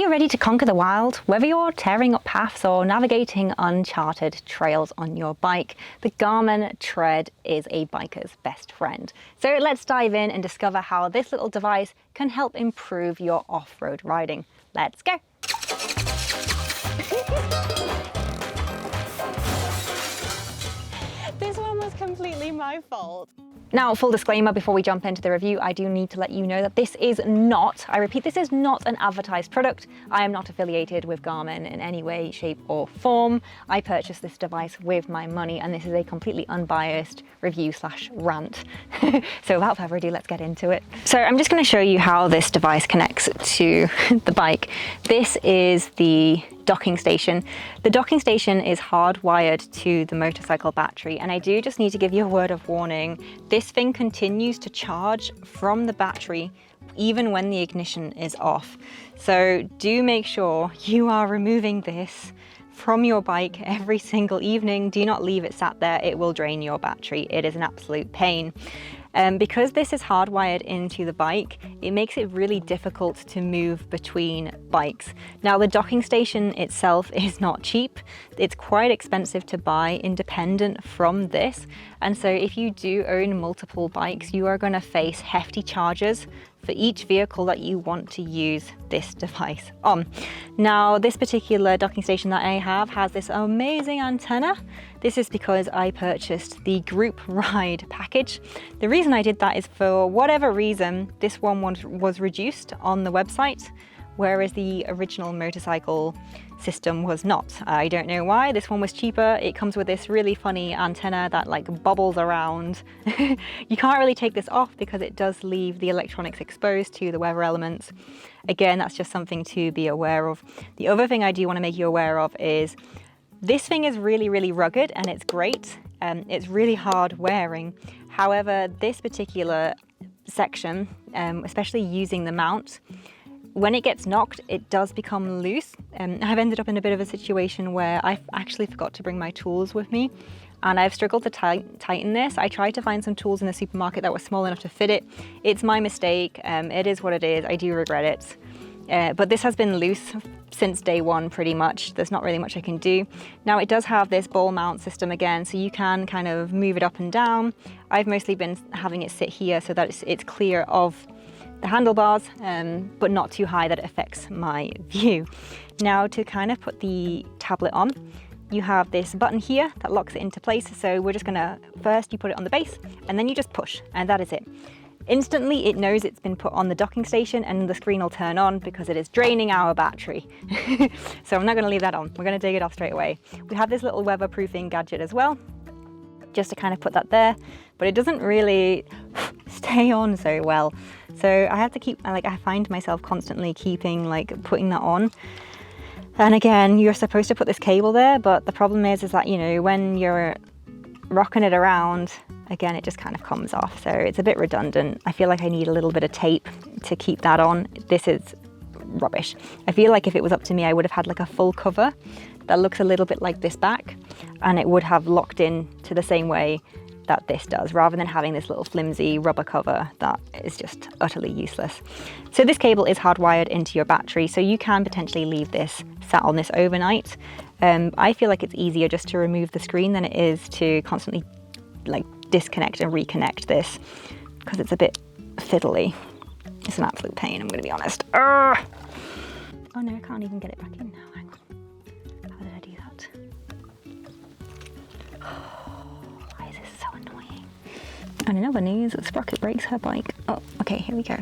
you're ready to conquer the wild, whether you're tearing up paths or navigating uncharted trails on your bike, the Garmin Tread is a biker's best friend. So let's dive in and discover how this little device can help improve your off-road riding. Let's go. This one was completely my fault. Now, full disclaimer before we jump into the review, I do need to let you know that this is not, I repeat, this is not an advertised product. I am not affiliated with Garmin in any way, shape or form. I purchased this device with my money and this is a completely unbiased review / rant. So without further ado, let's get into it. So I'm just going to show you how this device connects to the bike. This is the docking station. The docking station is hardwired to the motorcycle battery, and I do just need to give you a word of warning. This thing continues to charge from the battery even when the ignition is off. So do make sure you are removing this from your bike every single evening. Do not leave it sat there. It will drain your battery. It is an absolute pain. Because this is hardwired into the bike, it makes it really difficult to move between bikes. Now, the docking station itself is not cheap. It's quite expensive to buy independent from this. And so if you do own multiple bikes, you are going to face hefty charges for each vehicle that you want to use this device on. Now, this particular docking station that I have has this amazing antenna. This is because I purchased the group ride package. The reason I did that is for whatever reason, this one was reduced on the website, whereas the original motorcycle system was not. I don't know why. This one was cheaper. It comes with this really funny antenna that like bobbles around. You can't really take this off because it does leave the electronics exposed to the weather elements. Again, that's just something to be aware of. The other thing I do want to make you aware of is this thing is really, really rugged and it's great. It's really hard wearing. However, this particular section, especially using the mount, when it gets knocked, it does become loose. I've ended up in a bit of a situation where I actually forgot to bring my tools with me and I've struggled to tighten this. I tried to find some tools in the supermarket that were small enough to fit it. It's my mistake. It is what it is. I do regret it. But this has been loose since day one pretty much. There's not really much I can do. Now it does have this ball mount system again, so you can kind of move it up and down. I've mostly been having it sit here so that it's clear of the handlebars, but not too high that it affects my view. Now to kind of put the tablet on, you have this button here that locks it into place. So we're just gonna, first you put it on the base and then you just push and that is it. Instantly it knows it's been put on the docking station and the screen will turn on because it is draining our battery. So I'm not gonna leave that on. We're gonna take it off straight away. We have this little weatherproofing gadget as well, just to kind of put that there, but it doesn't really stay on so well. So I have to keep, I find myself constantly putting that on. And again, you're supposed to put this cable there, but the problem is that, you know, when you're rocking it around, again, it just kind of comes off. So it's a bit redundant. I feel like I need a little bit of tape to keep that on. This is rubbish. I feel like if it was up to me, I would have had like a full cover that looks a little bit like this back, and it would have locked in to the same way that this does, rather than having this little flimsy rubber cover that is just utterly useless. So this cable is hardwired into your battery, so you can potentially leave this sat on this overnight. I feel like it's easier just to remove the screen than it is to constantly disconnect and reconnect this, because it's a bit fiddly. It's an absolute pain, I'm gonna be honest. Oh no, I can't even get it back in now. Hang on. How did I do that? Why is this so annoying? And in other news, Sprocket breaks her bike. Oh, okay, here we go.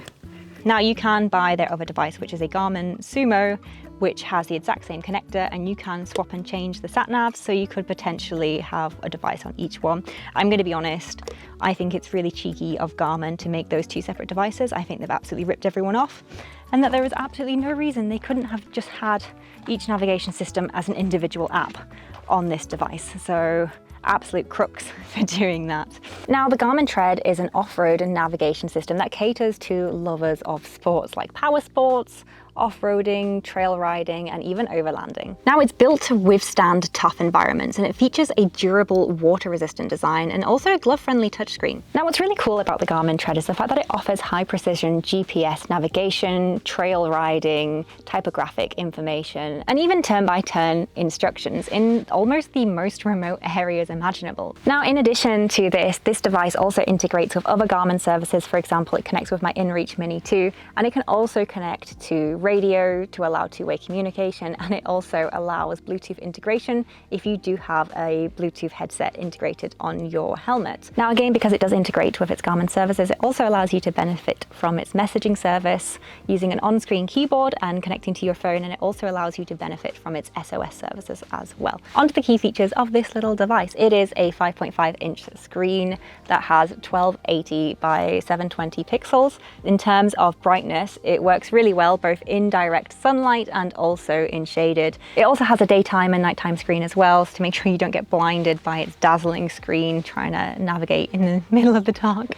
Now you can buy their other device, which is a Garmin Zumo, which has the exact same connector, and you can swap and change the sat navs, so you could potentially have a device on each one. I'm going to be honest, I think it's really cheeky of Garmin to make those two separate devices. I think they've absolutely ripped everyone off, and that there is absolutely no reason they couldn't have just had each navigation system as an individual app on this device. So absolute crooks for doing that. Now, the Garmin Tread is an off-road and navigation system that caters to lovers of sports like power sports, off-roading, trail riding, and even overlanding. Now, it's built to withstand tough environments, and it features a durable, water-resistant design and also a glove-friendly touchscreen. Now, what's really cool about the Garmin Tread is the fact that it offers high-precision GPS navigation, trail riding, typographic information, and even turn-by-turn instructions in almost the most remote areas imaginable. Now, in addition to this device also integrates with other Garmin services. For example, it connects with my InReach Mini 2, and it can also connect to radio to allow two-way communication, and it also allows Bluetooth integration if you do have a Bluetooth headset integrated on your helmet. Now, again, because it does integrate with its Garmin services, it also allows you to benefit from its messaging service using an on-screen keyboard and connecting to your phone, and it also allows you to benefit from its SOS services as well. Onto the key features of this little device. It is a 5.5-inch screen that has 1280 by 720 pixels. In terms of brightness, it works really well both in direct sunlight and also in shaded. It also has a daytime and nighttime screen as well, so to make sure you don't get blinded by its dazzling screen trying to navigate in the middle of the dark.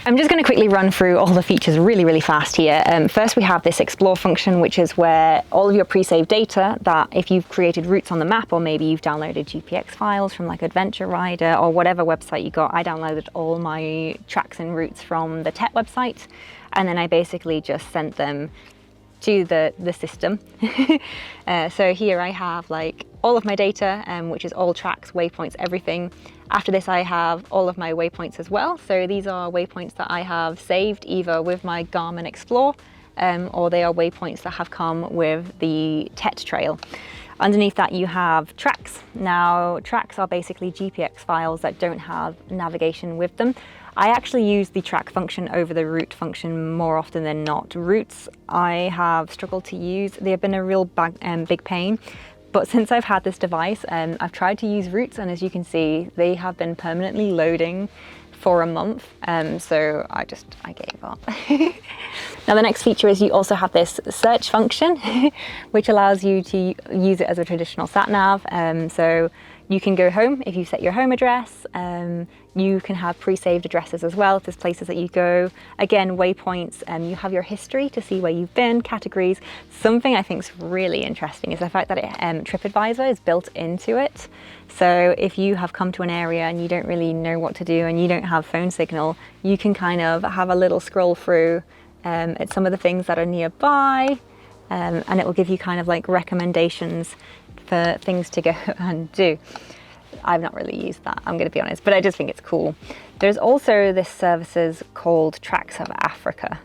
I'm just going to quickly run through all the features really fast here. First, we have this explore function, which is where all of your pre-saved data that if you've created routes on the map, or maybe you've downloaded GPX files from like Adventure Rider or whatever website you got. I downloaded all my tracks and routes from the TET website, and then I basically just sent them to the system. So here I have like all of my data, which is all tracks, waypoints, everything. After this, I have all of my waypoints as well. So these are waypoints that I have saved either with my Garmin Explore, or they are waypoints that have come with the TET trail. Underneath that, you have tracks. Now, tracks are basically GPX files that don't have navigation with them. I actually use the track function over the route function more often than not. Routes I have struggled to use. They've been a real big pain. But since I've had this device, I've tried to use routes, and as you can see, they have been permanently loading for a month. So I gave up. Now, the next feature is you also have this search function, which allows you to use it as a traditional sat nav. So you can go home if you set your home address. You can have pre-saved addresses as well if there's places that you go. Again, waypoints, you have your history to see where you've been, categories. Something I think is really interesting is the fact that TripAdvisor is built into it. So if you have come to an area and you don't really know what to do and you don't have phone signal, you can kind of have a little scroll through at some of the things that are nearby, and it will give you kind of like recommendations for things to go and do. I've not really used that, I'm going to be honest, but I just think it's cool. There's also this services called Tracks of Africa,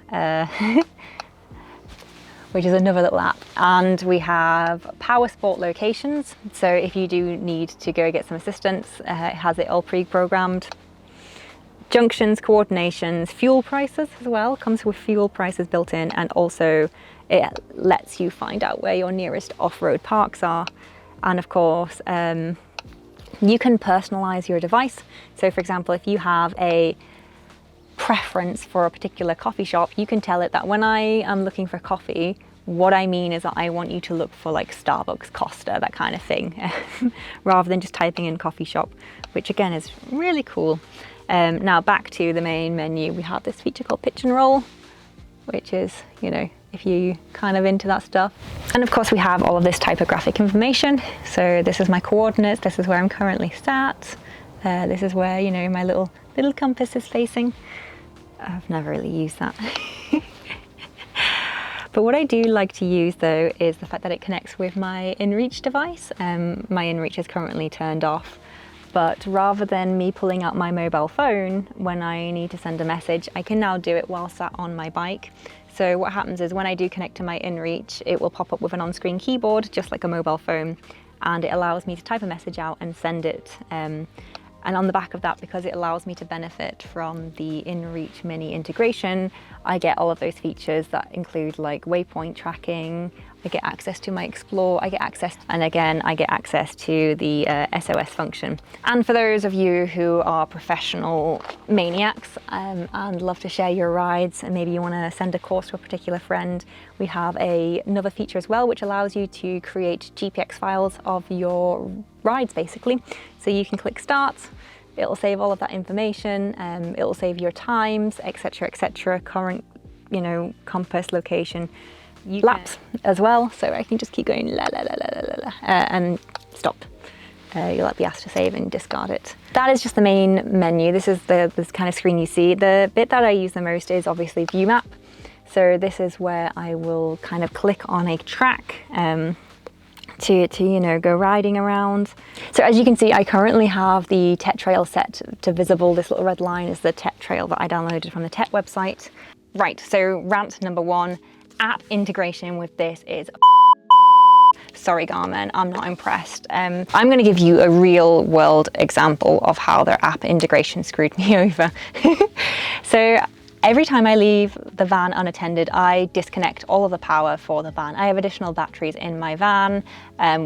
which is another little app. And we have power sport locations. So if you do need to go get some assistance, it has it all pre-programmed. Junctions, coordinations, fuel prices as well, comes with fuel prices built in, and also it lets you find out where your nearest off-road parks are. And of course, you can personalize your device. So for example, if you have a preference for a particular coffee shop, you can tell it that when I am looking for coffee, what I mean is that I want you to look for like Starbucks, Costa, that kind of thing, rather than just typing in coffee shop, which again is really cool. Now back to the main menu, we have this feature called Pitch and Roll, which is, you know, if you kind of into that stuff. And of course we have all of this typographic information. So this is my coordinates, this is where I'm currently sat, this is where, you know, my little compass is facing. I've never really used that. But what I do like to use though is the fact that it connects with my InReach device. My InReach is currently turned off, but rather than me pulling out my mobile phone when I need to send a message, I can now do it while sat on my bike. So what happens is when I do connect to my InReach, it will pop up with an on-screen keyboard, just like a mobile phone, and it allows me to type a message out and send it. And on the back of that, because it allows me to benefit from the InReach Mini integration, I get all of those features that include like waypoint tracking, I get access to my Explore, I get access to the SOS function. And for those of you who are professional maniacs and love to share your rides, and maybe you want to send a course to a particular friend, we have another feature as well, which allows you to create GPX files of your rides basically. So you can click start, it'll save all of that information, it'll save your times, etc., current, you know, compass, location, laps as well, so I can just keep going la la la la la la and stop. You'll be asked to save and discard it. That is just the main menu. This is this kind of screen you see. The bit that I use the most is obviously view map. So this is where I will kind of click on a track to you know, go riding around. So as you can see, I currently have the TET trail set to visible. This little red line is the TET trail that I downloaded from the TET website. Right, so rant number 1, app integration with this is sorry Garmin, I'm not impressed. I'm going to give you a real world example of how their app integration screwed me over. So every time I leave the van unattended, I disconnect all of the power for the van. I have additional batteries in my van.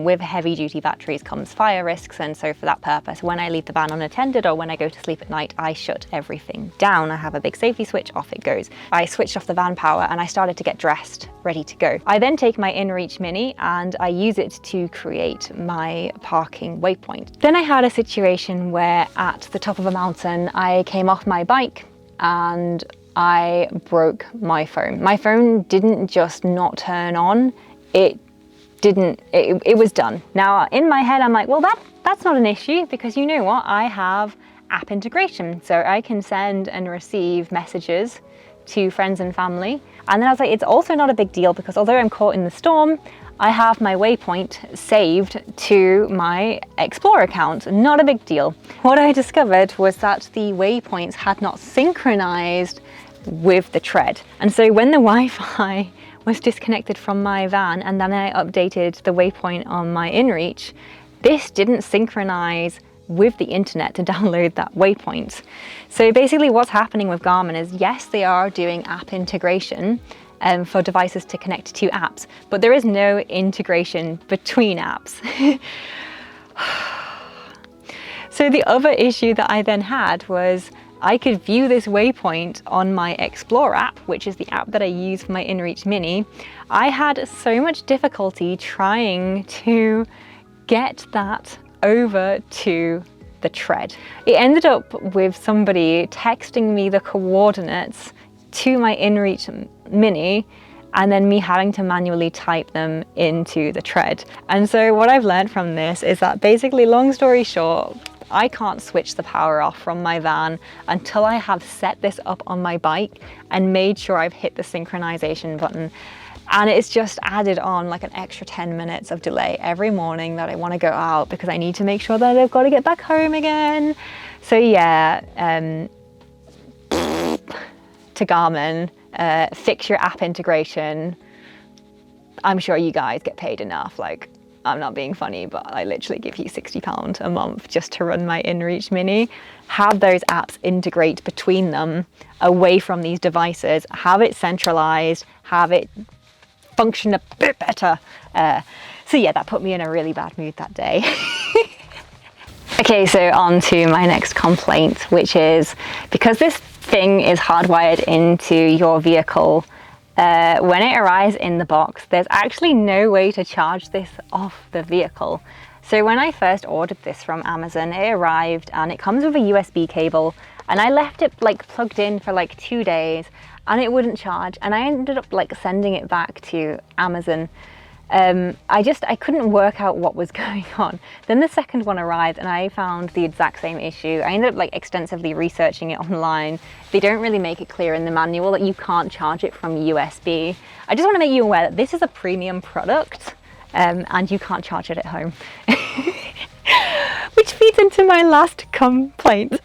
With heavy duty batteries comes fire risks, and so for that purpose, when I leave the van unattended or when I go to sleep at night, I shut everything down. I have a big safety switch, off it goes. I switched off the van power and I started to get dressed, ready to go. I then take my InReach Mini and I use it to create my parking waypoint. Then I had a situation where at the top of a mountain, I came off my bike and I broke my phone. My phone didn't just not turn on, it was done. Now in my head I'm like, well that's not an issue, because you know what, I have app integration, so I can send and receive messages to friends and family. And then I was like, it's also not a big deal, because although I'm caught in the storm, I have my waypoint saved to my Explorer account. Not a big deal. What I discovered was that the waypoints had not synchronized with the Tread. And so when the Wi-Fi was disconnected from my van and then I updated the waypoint on my InReach, this didn't synchronize with the internet to download that waypoint. So basically what's happening with Garmin is, yes, they are doing app integration for devices to connect to apps, but there is no integration between apps. So the other issue that I then had was I could view this waypoint on my Explore app, which is the app that I use for my InReach Mini. I had so much difficulty trying to get that over to the Tread. It ended up with somebody texting me the coordinates to my InReach Mini and then me having to manually type them into the Tread. And so what I've learned from this is that basically, long story short, I can't switch the power off from my van until I have set this up on my bike and made sure I've hit the synchronization button. And it's just added on like an extra 10 minutes of delay every morning that I want to go out, because I need to make sure that I've got to get back home again. So yeah, to Garmin, fix your app integration. I'm sure you guys get paid enough. Like, I'm not being funny, but I literally give you £60 a month just to run my InReach Mini. Have those apps integrate between them away from these devices, have it centralized, have it function a bit better. So yeah, that put me in a really bad mood that day. Okay, so on to my next complaint, which is because this thing is hardwired into your vehicle, when it arrives in the box, there's actually no way to charge this off the vehicle. So when I first ordered this from Amazon, it arrived and it comes with a USB cable, and I left it like plugged in for like 2 days and it wouldn't charge, and I ended up like sending it back to Amazon. I couldn't work out what was going on. Then the second one arrived and I found the exact same issue. I ended up like extensively researching it online. They don't really make it clear in the manual that you can't charge it from USB. I just want to make you aware that this is a premium product, and you can't charge it at home. Which feeds into my last complaint.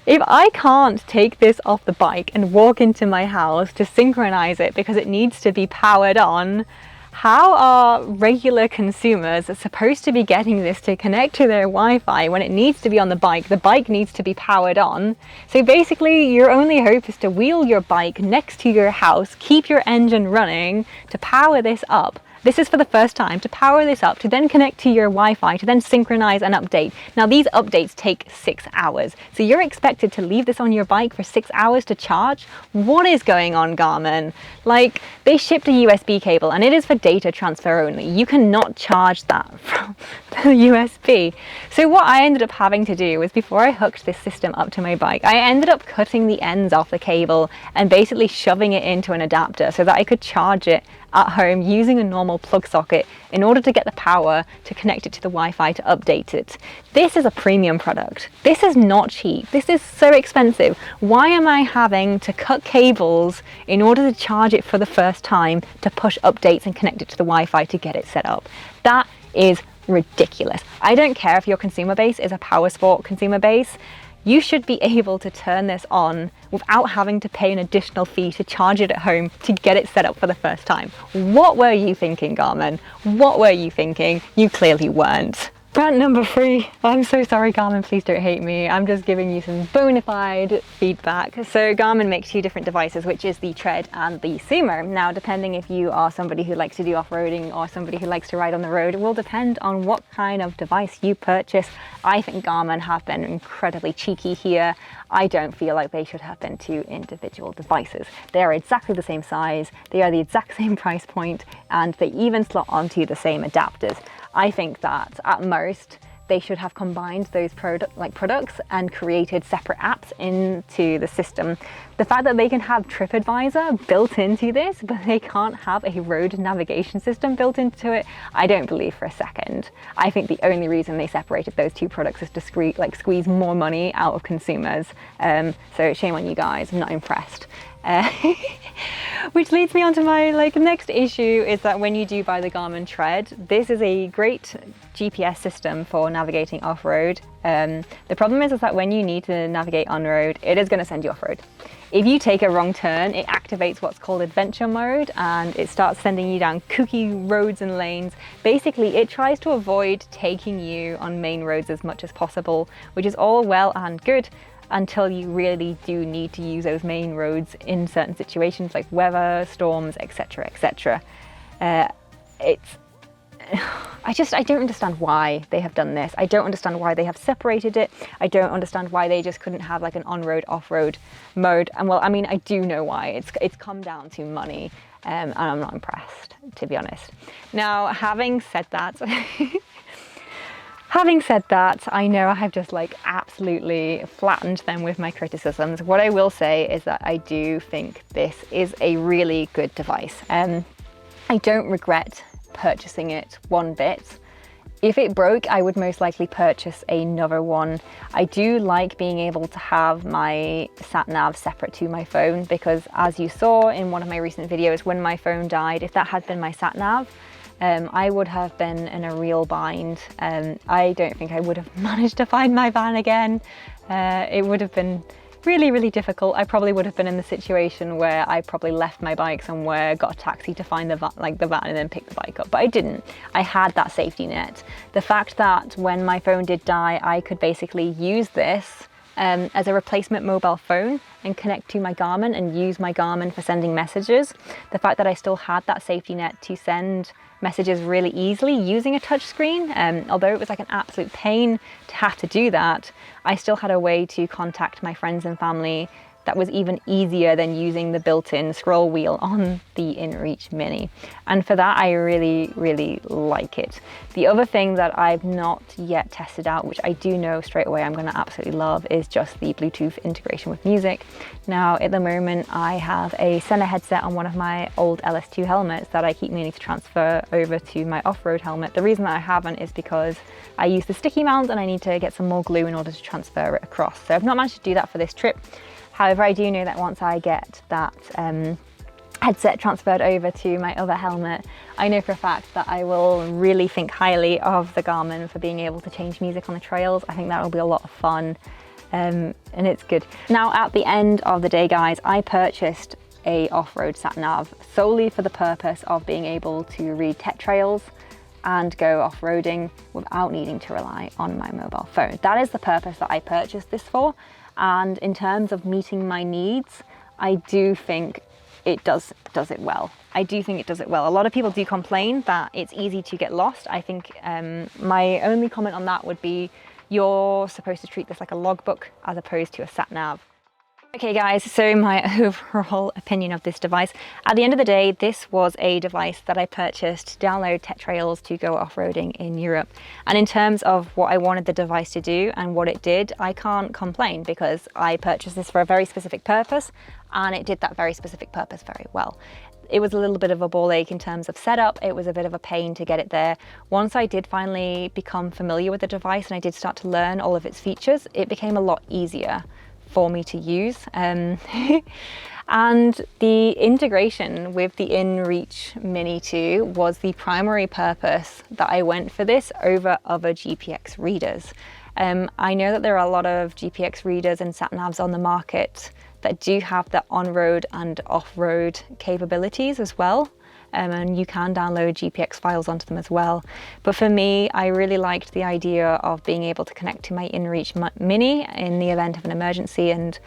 If I can't take this off the bike and walk into my house to synchronize it because it needs to be powered on, how are regular consumers supposed to be getting this to connect to their Wi-Fi when it needs to be on the bike? The bike needs to be powered on. So basically your only hope is to wheel your bike next to your house, keep your engine running to power this up. This is for the first time, to power this up, to then connect to your Wi-Fi, to then synchronize and update. Now these updates take 6 hours. So you're expected to leave this on your bike for 6 hours to charge? What is going on, Garmin? Like, they shipped a USB cable and it is for data transfer only. You cannot charge that from the USB. So what I ended up having to do was, before I hooked this system up to my bike, I ended up cutting the ends off the cable and basically shoving it into an adapter so that I could charge it at home using a normal plug socket in order to get the power to connect it to the Wi-Fi to update it. This is a premium product. This is not cheap. This is so expensive. Why am I having to cut cables in order to charge it for the first time to push updates and connect it to the Wi-Fi to get it set up? That is ridiculous. I don't care if your consumer base is a power sport consumer base. You should be able to turn this on without having to pay an additional fee to charge it at home to get it set up for the first time. What were you thinking, Garmin? What were you thinking? You clearly weren't. Rant number 3. I'm so sorry, Garmin, please don't hate me. I'm just giving you some bona fide feedback. So Garmin makes 2 different devices, which is the Tread and the Zumo. Now, depending if you are somebody who likes to do off-roading or somebody who likes to ride on the road, it will depend on what kind of device you purchase. I think Garmin have been incredibly cheeky here. I don't feel like they should have been 2 individual devices. They are exactly the same size, they are the exact same price point, and they even slot onto the same adapters. I think that at most they should have combined those products and created separate apps into the system. The fact that they can have TripAdvisor built into this, but they can't have a road navigation system built into it, I don't believe for a second. I think the only reason they separated those 2 products is to squeeze more money out of consumers. So shame on you guys, I'm not impressed. Which leads me on to my next issue, is that when you do buy the Garmin Tread, this is a great GPS system for navigating off-road. The problem is that when you need to navigate on-road, it is going to send you off-road. If you take a wrong turn, it activates what's called adventure mode and it starts sending you down kooky roads and lanes. Basically, it tries to avoid taking you on main roads as much as possible, which is all well and good until you really do need to use those main roads in certain situations like weather, storms, etc, etc. I don't understand why they have done this. I don't understand why they have separated it. I don't understand why they just couldn't have an on-road, off-road mode. And well, I mean, I do know why. It's come down to money, and I'm not impressed, to be honest. Now, having said that, I know I have just absolutely flattened them with my criticisms. What I will say is that I do think this is a really good device. I don't regret purchasing it one bit. If it broke, I would most likely purchase another one. I do like being able to have my sat nav separate to my phone, because as you saw in one of my recent videos, when my phone died, if that had been my sat nav, I would have been in a real bind. I don't think I would have managed to find my van again. It would have been really, really difficult. I probably would have been in the situation where I probably left my bike somewhere, got a taxi to find the van and then pick the bike up, but I didn't. I had that safety net. The fact that when my phone did die, I could basically use this as a replacement mobile phone and connect to my Garmin and use my Garmin for sending messages. The fact that I still had that safety net to send messages really easily using a touchscreen, although it was an absolute pain to have to do that, I still had a way to contact my friends and family that was even easier than using the built-in scroll wheel on the InReach Mini. And for that, I really, really like it. The other thing that I've not yet tested out, which I do know straight away I'm gonna absolutely love, is just the Bluetooth integration with music. Now, at the moment, I have a Sena headset on one of my old LS2 helmets that I keep meaning to transfer over to my off-road helmet. The reason that I haven't is because I use the sticky mount and I need to get some more glue in order to transfer it across. So I've not managed to do that for this trip. However, I do know that once I get that headset transferred over to my other helmet, I know for a fact that I will really think highly of the Garmin for being able to change music on the trails. I think that will be a lot of fun, and it's good. Now, at the end of the day, guys, I purchased a off-road sat-nav solely for the purpose of being able to read tech trails and go off-roading without needing to rely on my mobile phone. That is the purpose that I purchased this for. And in terms of meeting my needs, I do think it does it well. I do think it does it well. A lot of people do complain that it's easy to get lost. I think my only comment on that would be you're supposed to treat this like a logbook as opposed to a sat nav. Okay guys, so my overall opinion of this device. At the end of the day, this was a device that I purchased to download tech trails to go off-roading in Europe. And in terms of what I wanted the device to do and what it did, I can't complain because I purchased this for a very specific purpose and it did that very specific purpose very well. it was a little bit of a ball ache in terms of setup. It was a bit of a pain to get it there. Once I did finally become familiar with the device and I did start to learn all of its features, it became a lot easier for me to use. And the integration with the InReach Mini 2 was the primary purpose that I went for this over other GPX readers. I know that there are a lot of GPX readers and sat-navs on the market that do have the on-road and off-road capabilities as well. And you can download GPX files onto them as well. But for me, I really liked the idea of being able to connect to my InReach Mini in the event of an emergency. And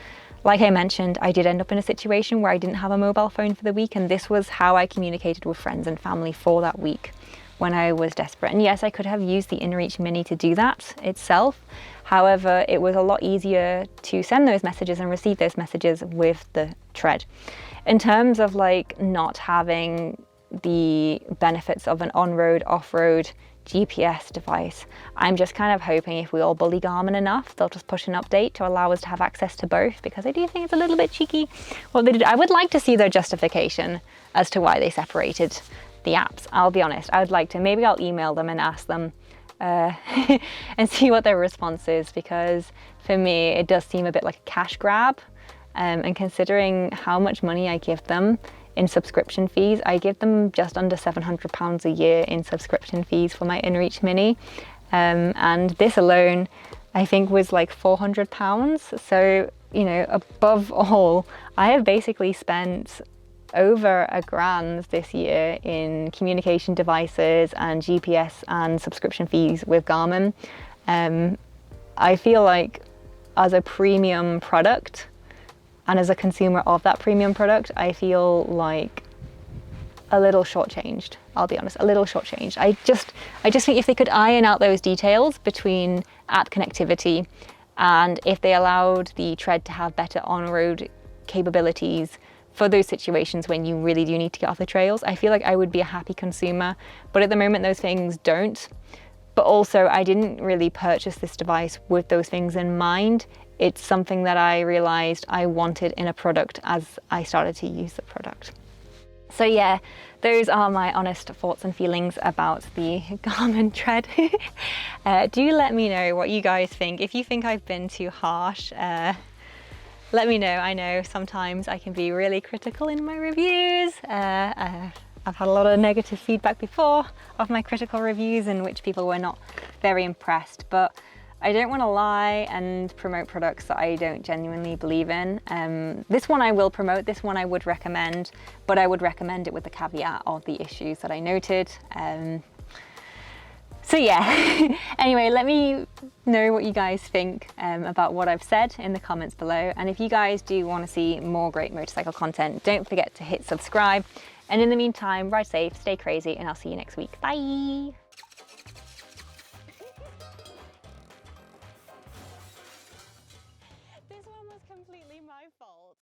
like I mentioned, I did end up in a situation where I didn't have a mobile phone for the week, and this was how I communicated with friends and family for that week when I was desperate. And yes, I could have used the InReach Mini to do that itself. However, it was a lot easier to send those messages and receive those messages with the Tread. In terms of like not having the benefits of an on-road, off-road GPS device, I'm just kind of hoping if we all bully Garmin enough, they'll just push an update to allow us to have access to both, because I do think it's a little bit cheeky what they did. I would like to see their justification as to why they separated the apps. I'll be honest, I would like to. Maybe I'll email them and ask them and see what their response is, because for me it does seem a bit like a cash grab, and considering how much money I give them in subscription fees, I give them just under £700 a year in subscription fees for my InReach Mini, and this alone I think was like £400. So, you know, above all, I have basically spent over £1,000 this year in communication devices and GPS and subscription fees with Garmin. I feel like as a premium product and as a consumer of that premium product, I feel like a little shortchanged. I'll be honest, a little shortchanged. I just think if they could iron out those details between app connectivity, and if they allowed the Tread to have better on-road capabilities for those situations when you really do need to get off the trails, I feel like I would be a happy consumer. But at the moment, those things don't. But also, I didn't really purchase this device with those things in mind. It's something that I realized I wanted in a product as I started to use the product. So yeah, those are my honest thoughts and feelings about the Garmin Tread. Do let me know what you guys think. If you think I've been too harsh, let me know. I know sometimes I can be really critical in my reviews. I've had a lot of negative feedback before of my critical reviews in which people were not very impressed, but I don't want to lie and promote products that I don't genuinely believe in. This one I will promote, this one I would recommend, but I would recommend it with the caveat of the issues that I noted. So yeah, anyway, let me know what you guys think about what I've said in the comments below. And if you guys do want to see more great motorcycle content, don't forget to hit subscribe. And in the meantime, ride safe, stay crazy, and I'll see you next week. Bye. This one was completely my fault.